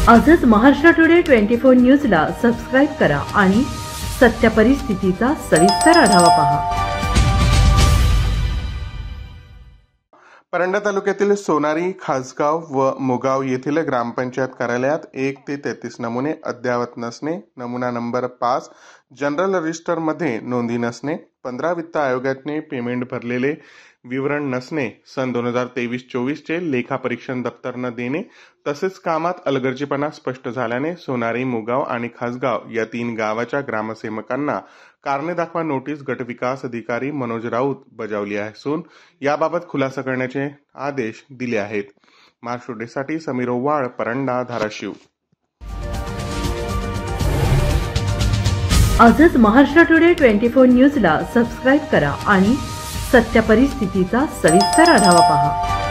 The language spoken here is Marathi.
आजच महाराष्ट्र टुडे 24 न्यूजला सबस्क्राईब करा आणि सत्य परिस्थितीचा सविस्तर आढावा पहा। परंडा तालुक्यातील सोनारी, खासगाव व मोगाव येथील ग्रामपंचायत कार्यालयात 1 ते 33 नमुने अद्ययावत नसणे, नमुना नंबर 5 जनरल रजिस्टर मध्ये नोंदी नसणे, 15 वित्त आयोगाने पेमेंट भरलेले विवरण नसणे, सन 2023-24 चे लेखापरीक्षण दप्तर न देणे, तसेच कामात अलगर्जीपणा स्पष्ट झाल्याने सोनारी, मोगाव आणि खासगाव या 3 गावाच्या ग्रामसेवकांना कारणे दाखवा नोटीस गटविकास अधिकारी मनोज राऊत बजावली असून याबाबत खुलासा करण्याचे आदेश दिले आहेत। महाराष्ट्र टुडेसाठी समीर ओवाळ, परंडा, धाराशिव। आजच महाराष्ट्र टुडे 24 न्यूजला सबस्क्राईब करा आणि सत्य परिस्थितीचा सविस्तर आढावा पहा।